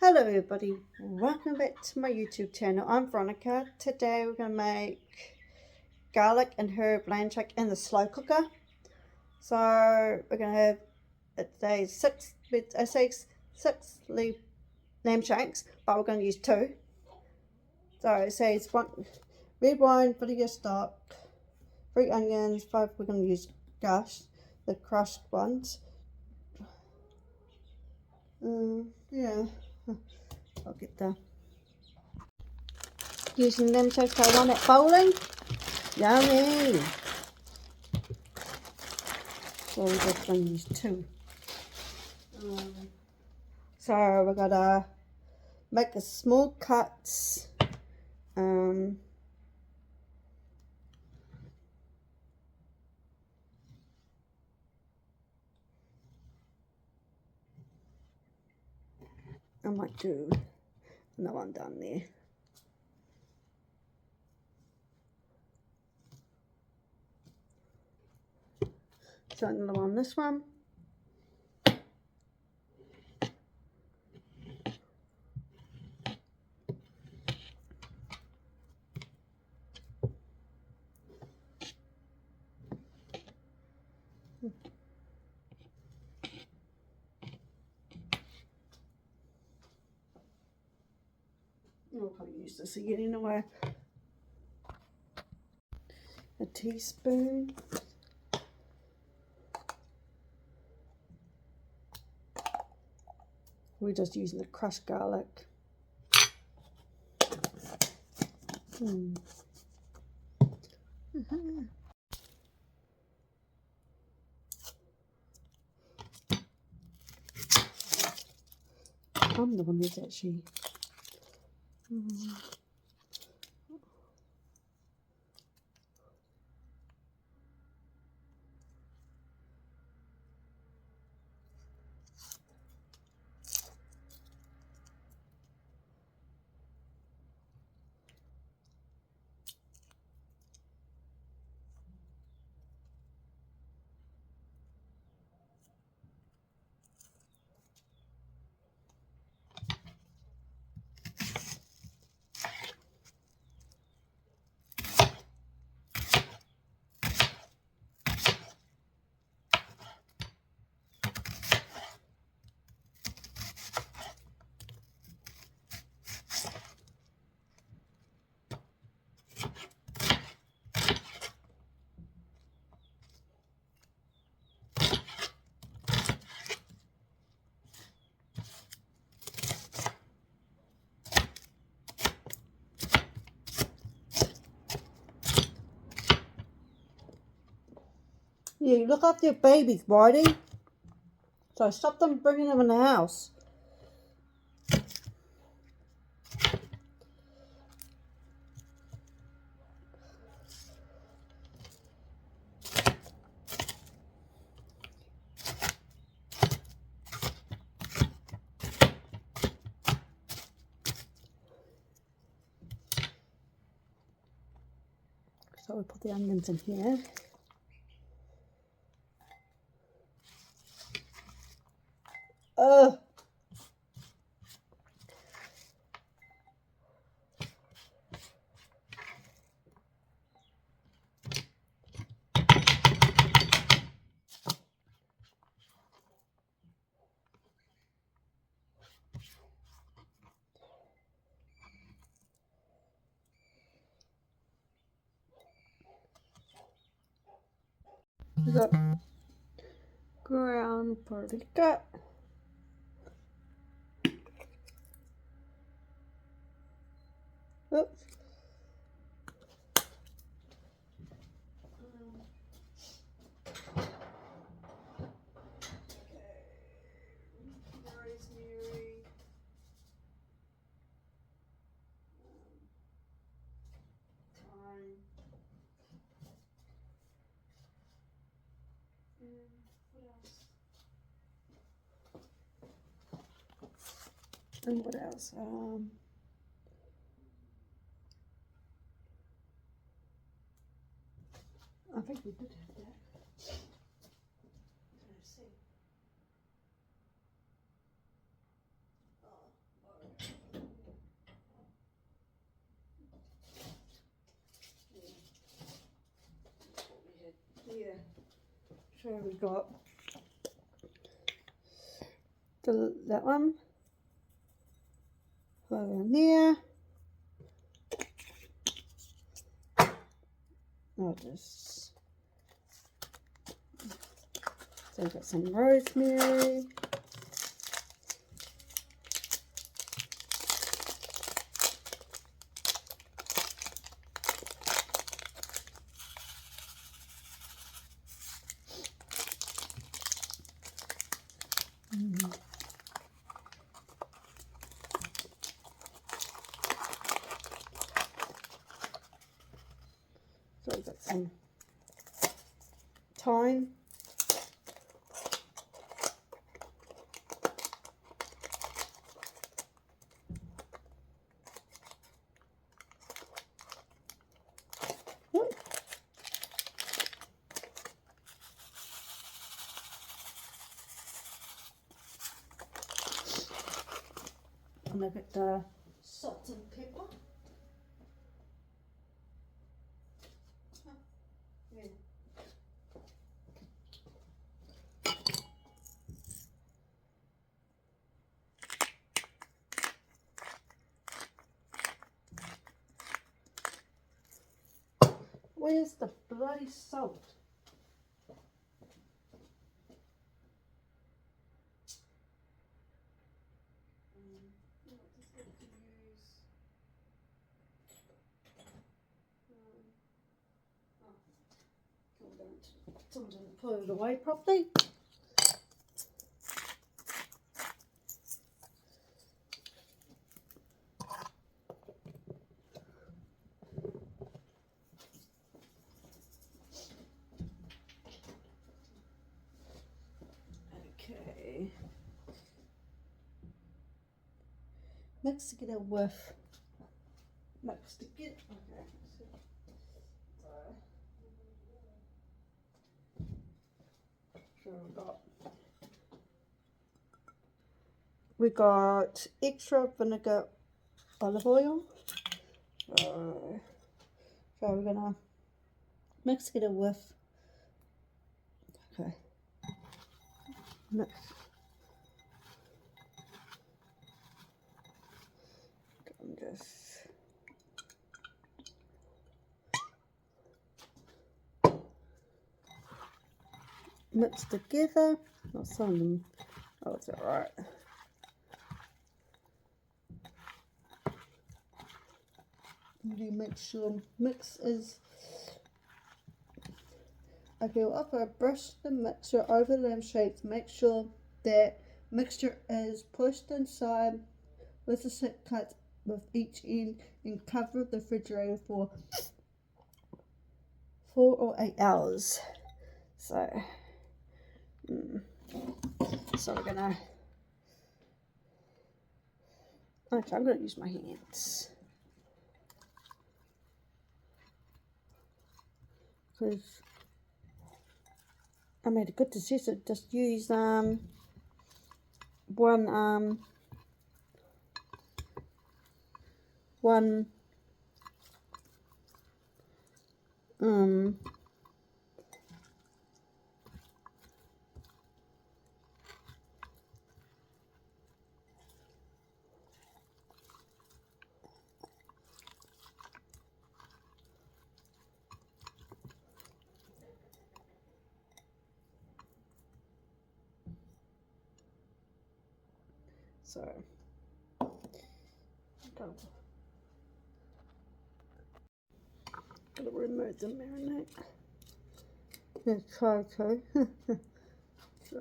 Hello everybody, welcome back to my YouTube channel. I'm Veronica. Today we're going to make garlic and herb lamb shank in the slow cooker. So we're going to have today six lamb shanks, but we're going to use 2. So it says 1 red wine, vinegar stock, 3 onions, 5 we're going to use the crushed ones. Yeah. I'll get the using them so I want it bowling. Yummy. So we're just going to use 2. So we're gonna make the small cuts. I might do another one down there. So another one, this one. I'll probably use this again anyway. A teaspoon. We're just using the crushed garlic. I'm the one who's actually yeah, you look after your babies, Whitey. So stop them bringing them in the house. So we put the onions in here. We got ground paprika. Oops. Rosemary. Thyme. And what else? I think we did have that. Let's see. Okay, we got that one. Put it in there. I'll just, so I've got some rosemary. So I've got some thyme. And I've got the salt and pepper. Yeah. Where's the bloody salt? Someone didn't put it away properly. Okay. Mix together with, mix together, okay. So we got extra vinegar olive oil. So we're gonna mix together with, okay, mix. And just mix together. Not some of them. Oh, it's alright. You make sure mix is. Okay, after I brush the mixture over lamb shanks, make sure that mixture is pushed inside with the slit cut with each end and cover the refrigerator for 4 or 8 hours. So we're gonna. Okay, I'm gonna use my hands because I made a good decision. Just use one so gotta remove the marinade. Let's try to. So,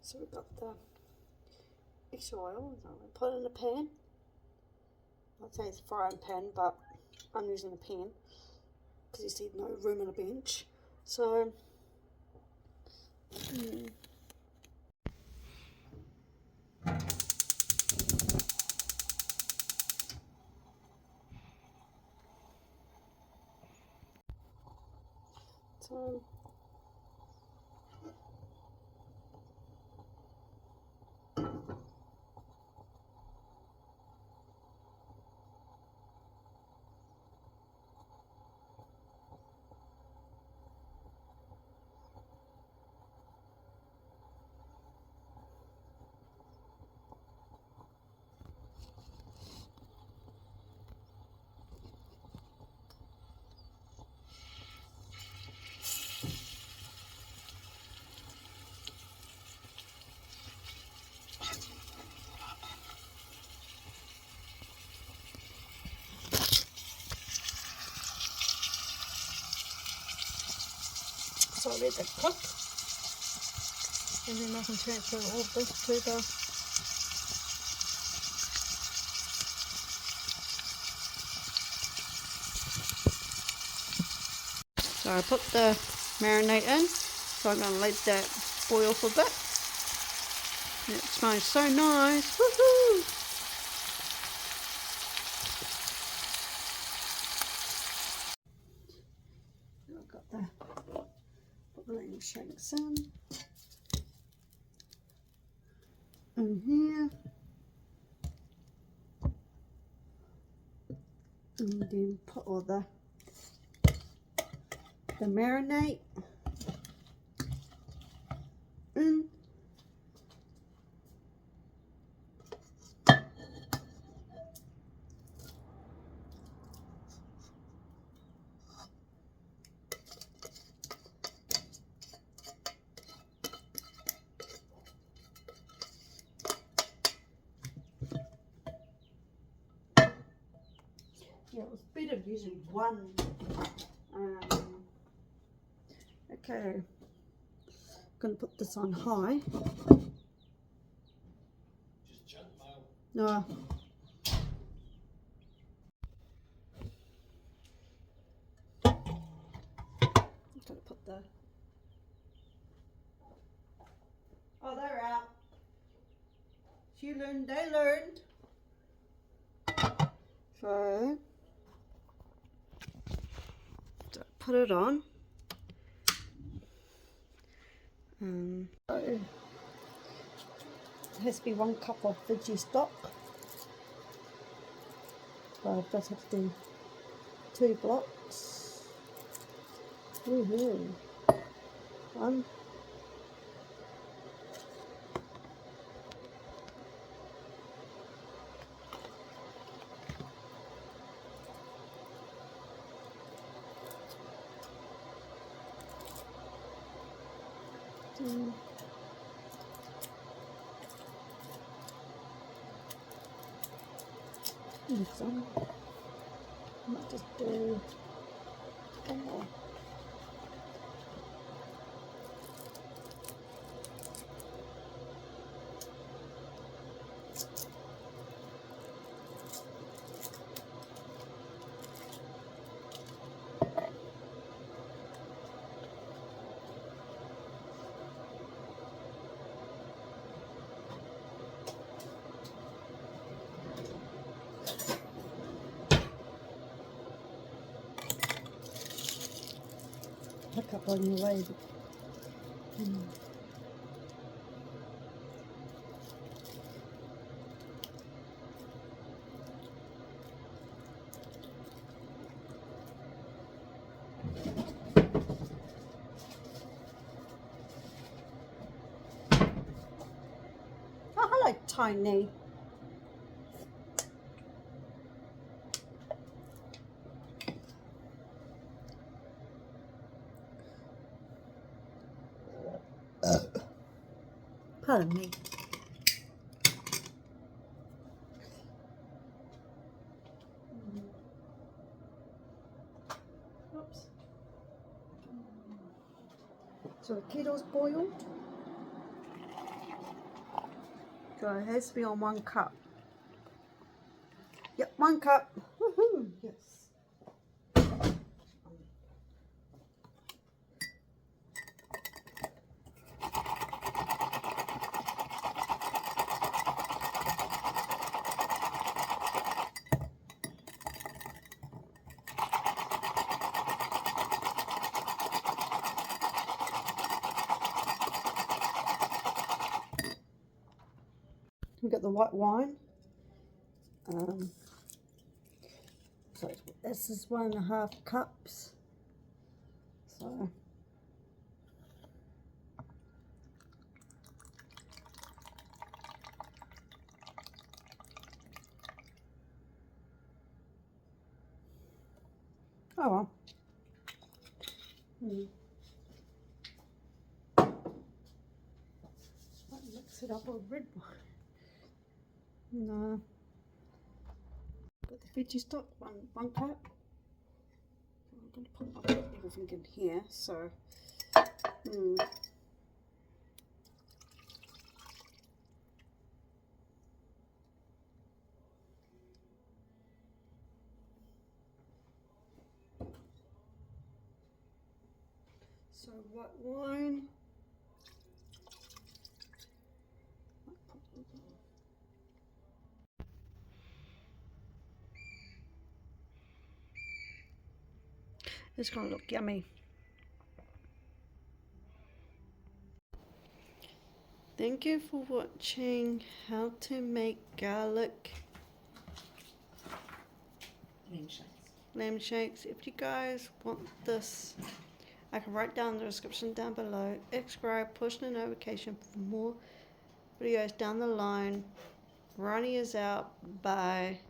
So we've got the extra oil, so I'm going to put it in a pan. I'd say it's a frying pan, but I'm using a pan because you see no room on a bench. So, so I let that cook, and then I can transfer all of this to the so I put the marinade in, so I'm going to let that boil for a bit. And it smells so nice, woohoo! I've got the Herb Lamb Shanks in here, and then put all the marinade in. Yeah, it was better using one. Okay, I'm going to put this on high. No. I'm going to put the... Oh, they're out. She learned, they learned. So put it on. So it has to be 1 cup of veggie stock. So I just have to do 2 blocks. Woohoo! 1. 2. And some. I might just do 1 more. Pick up on your way. Oh, hello, Tiny. Pardon me. Oops. So the kettle's boiled. So it has to be on 1 cup. Yep, 1 cup. Woohoo! Yes. We've got the white wine. So this is 1.5 cups. So oh well. Might mix it up with red wine. No. Got the veggie stock, one cup. I'm going to put everything in here, so so white wine. It's going to look yummy. Thank you for watching how to make garlic lamb shanks. If you guys want this, I can write down the description down below. Subscribe, push the notification for more videos down the line. Ronnie is out. Bye.